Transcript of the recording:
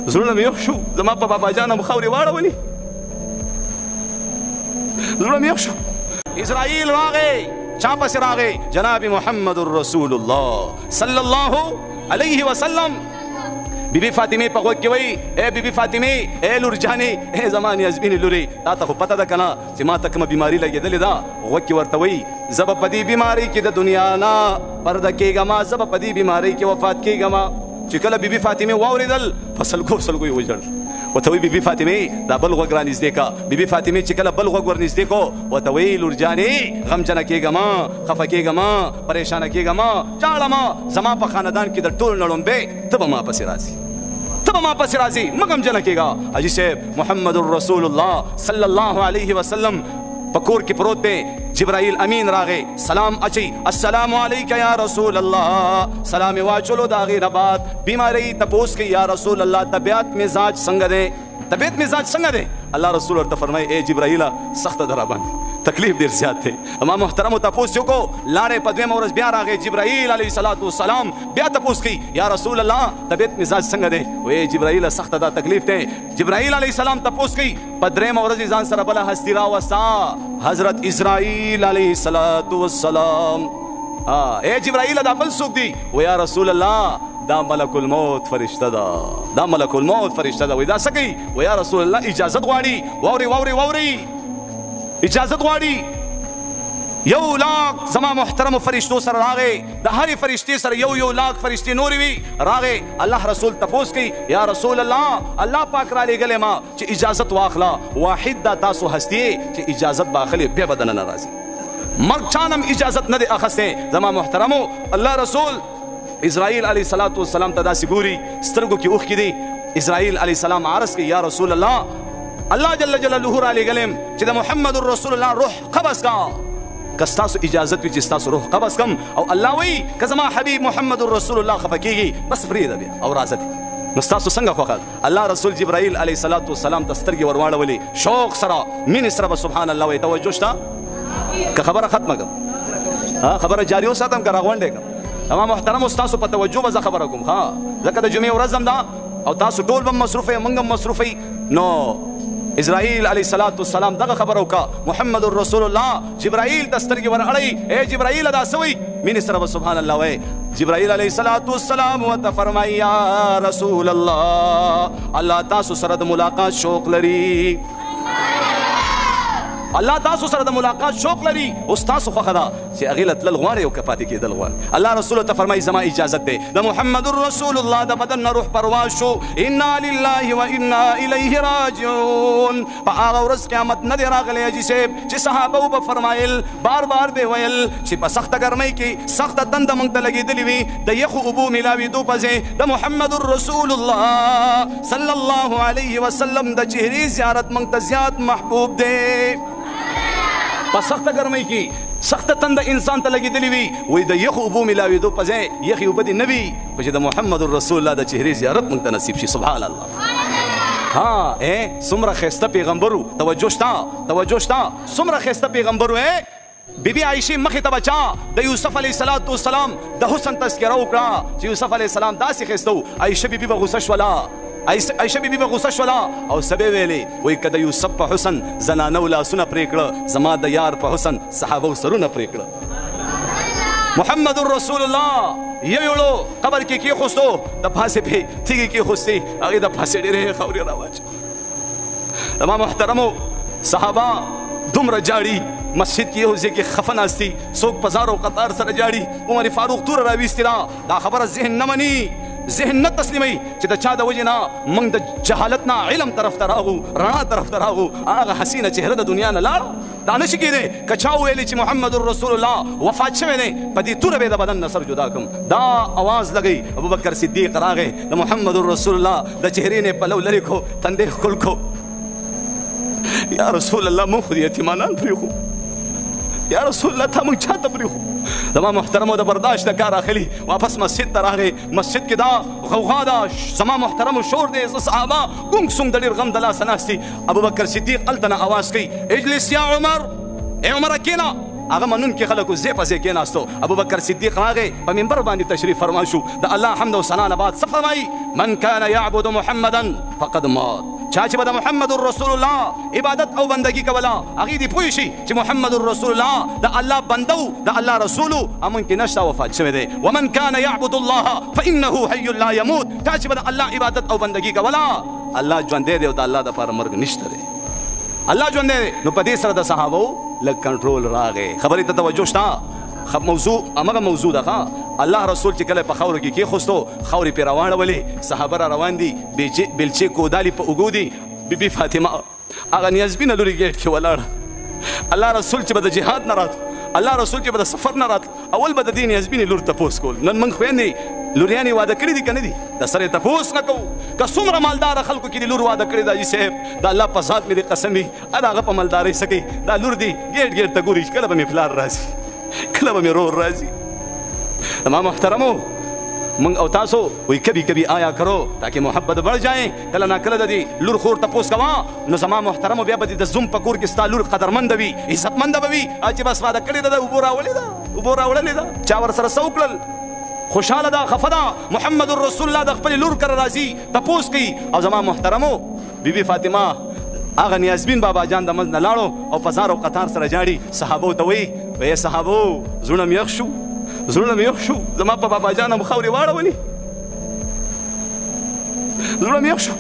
زړه مې یخ شو زما په بابا جان هم خاورې واړولې زړه مې یخ شو اسرائیل راغی چا پسې راغی جناب محمد رسول الله صلی الله علیه وسلم بی بی فاطمه په غوږ کې وایي اے بی بی فاطمه اے لور جانې اے زما نیازبینې لورې تا ته خو پته ده که نه چې ما ته کومه بیماري لګېدلې ده غوږ کې ورته وایي زه به په دې بیمارۍ کې د دنیا نه پرده کېږم زه به په دې بیمارۍ کې وفات کېږم چې کله بی بی فاطمه واورېدل په سلګو سلګو یې وژړل ورته وایي بی بی فاطمه دا بل غوږ رانږدې که بی بی فاطمه چې کله بل غوږ ورنږدې کو ورته وایي لور جانې غمجنه کېږم خفه کېږم پریشانه کېږم ژاړم زما په خاندان کې د ټول نه لومبې ته به ما پسې راځي ما پس راضی مغم جنہ کے گا حاجی صاحب محمد الرسول اللہ صلی اللہ علیہ وسلم پکور کی پروت پہ جبرائیل امین راغے سلام اچھی السلام علیکہ یا رسول اللہ سلام واچلو داغی ربات بیماری تپوس کی یا رسول اللہ طبیعت مزاج سنگ دے طبیعت مزاج سنگ دے اللہ رسول اور فرمائے اے جبرائیل سخت درابان تکلیف دیر زیاد تھے اما محترم و تپوس کو لاڑے پدوے مورز بیا راغے جبرائیل علیہ السلام بیا تپوس کی یا رسول اللہ طبیعت مزاج سنگ دے اے جبرائیل سخت دا تکلیف تھے جبرائیل علیہ السلام تپوس کی پدرے مورز زان سر بلا ہستی راوستا حضرت اسرائیل علیہ السلام اے جبرائیل دا بل سوک دی و یا رسول اللہ دا ملک الموت فرشتہ دا ملک الموت فرشتہ دا وی دا سکی و یا رسول اللہ اجازت غواړي واوري اجازت غواړي یو لاک زما محترم فرشتو سره راغې د هرې فرشتې سره یو لاک فرشتې نورې وي راغې الله رسول تپوس کوي یا رسول الله الله پاک را لېږلی ما چې اجازت واخله واحد دا تاسو هستي چې اجازت به اخلي بیا به دننه نه راځي مرګ چانم اجازت نه دی اخستی زما محترمو الله رسول اسرائیل علیه السلام ته داسې ګوري سترګو کې اوښکې دي اسرائیل علیه السلام عرض کوي یا رسول الله اللہ جل جلالہ را لېږلم چې د محمد رسول الله روح قبض کا که ستاسو اجازت وي چې ستاسو روح قبض کم او الله وایي که زما حبیب محمد رسول الله خفه کېږي بس پرېږده بیا او راځه دي نو ستاسو څنګه خوښه الله رسول جبرائیل علیه السلام ته سترګې ور واړولې شوق سره مینې سره به سبحان الله وایي توجه شته که خبره ختمه کړم خبره جاري وساتم که راغونډې کړم اما محترمو ستاسو په توجه به زه خبره کوم ها ځکه د جمعې ورځ هم ده او تاسو ټول به مصروف یې موږ هم مصروف یې نو اسرائیل علیہ السلام دغه خبر وکا محمد رسول الله جبرائیل تسترګي ور اړی اے جبرائیل ادا سوی مين سره سبحان الله وای جبرائیل علیہ السلام وت فرمایا یا رسول الله الله تاسو سره د ملاقات شوق لري الله تاسو سره د ملاقات شوق لري او تاسو خو خدا چې اغیلت للغوار او کفاتې کېدل غوار الله رسول ته فرمایي زما اجازت ده د محمد رسول الله د بدن روح پرواز شو انا لله و انا الیه راجعون په هغه ورځ قیامت نه دی راغلی حاجي صاحب چې صحابه به فرمایل بار بار به ویل چې په سخته ګرمۍ کې سخته تنده موږ ته لګېدلې وي د یخو اوبو میلاوېدو په ځای د محمد رسول الله صلی الله علیه وسلم د چهرې زیارت موږ ته زیات محبوب دی په سخته ګرمۍ کې سخته تنده انسان ته لګېدلې وي وایي د یخو اوبو میلاوېدو په ځای یخې اوبه دې نه وي خو چې د محمد رسول الله د چهرې زیارت موږ ته نصیب شي سبحان الله ها څومره ښایسته پیغمبر و توجه شته څومره ښایسته پیغمبر و بی بی عائشې مخې ته بچا د یوسف علیه السلام د حسن تذکره وکړه چې یوسف علیه السلام داسې ښایسته و عایشه بی بی به غوسه شوله عائشہ بی بی به غوسه شوله او سبې ویلې وایي که د یوسف په حسن زنانو لاسونه پرې کړه زما د یار په حسن صحابو سرونه پرې کړه محمد رسول الله یو قبر کې کېښوستو د پاسې پې تیږې کېښوستې هغې د پاسې ډېرې خاورې راواچوي زما محترمو صحابه دومره جاړي مسجد کې یو ځای کې خفه ناستي څوک په زار او قطار سره جاړي عمر فاروق توره راویستې ده دا خبره ذهن نه مني ذهن نه تسلیموي چې د چا د وجې نه موږ د جهالت نه علم طرف ته راغو رڼا طرف ته راغو هغه حسینه چهره د دنیا نه لاړ دا نشي کېدی که چا وویلې چې محمد رسول الله وفات شوی دی په دې توره به د بدن نه سر جدا کړم دا اواز لګی ابوبکر صدیق راغی د محمد رسول الله د چهرې نه پلو لرې کو تندې ښکل کو یا رسول الله موږ خو د یتیمانان پرېښو یا رسول الله تا موږ چاته پرېښو زما محترمو د برداشت د کار اخلي واپس مسجد ته راغی مسجد کې دا غوغا ده زما محترمو شور دی زه صحابه ګونګ سونګ د ډېر غم د لاسه ناست دي ابوبکر صدیق هلته نه اواز کوي اجلس یا عمر ای عمره کښېنه هغه منون کې خلکو زی په زی کې ناستو ابو بکر صدیق راغی په منبر باندې تشریف فرما شو د الله حمد او ثنا نه بعد څه فرمایي من كان يعبد محمدا فقد مات چا چې د محمد رسول الله عبادت او بندگی کولا هغه دی پوه شي چې محمد رسول الله د الله بندو د الله رسولو امون کې نشته وفات شوی دی ومن كان يعبد الله فانه حي لا يموت چا چې د الله عبادت او بندگی کولا الله ژوند دی او د الله د پر مرګ نشته دی الله ژوند دی نو په دې سره د صحابه لږ کنټرول راغی خبرې ته توجه شته موضوع امغه موضوع ده الله رسول چې کله په خاور کې خوستو خاورې په روانه ولې صحابه را روان دي بلچې کودالي په وګودي بيبي فاطمه هغه نیازبینه لوري گیټ کې ولاړ الله رسول چې بده جهاد نه رات الله رسول چې بده سفر نه رات اول بده دین نیازبینه لور تپوس کول نن موږ خويندې لوریانی واده کړی دي کنه دي د سره تپوس نه کو که څومره مالدار خلکو کې لور واده کړی دا صاحب د الله په ذات مې قسم وي هغه په مالداري سکی دا لور دی گیټ گیټ ته ګوري کله به مې فلار راځي کله به مې رور راځي تمام محترمو من او تاسو وی کبھی کبھی آیا کرو تاکہ محبت بڑھ جائے کله نا کله دی لور خور تپوس کوا نو زما محترمو بیا به د زوم پکور کې ستا لور قدرمند وي عزتمند وي چې بس واده کړی دا وبورا ولې دا چا ور سره سوکل خوشاله دا خفدا محمد رسول الله د خپل لور کر راضي تپوس کی او زما محترمو بیبي فاطمه اغه نیازبین بابا جان د مز نه لاړو او پزار او قطار سره جاړي صحابو ته وی صحابو زړه مې یخ شو زما په بابا جان مخاوري واړولې زړه مې یخ شو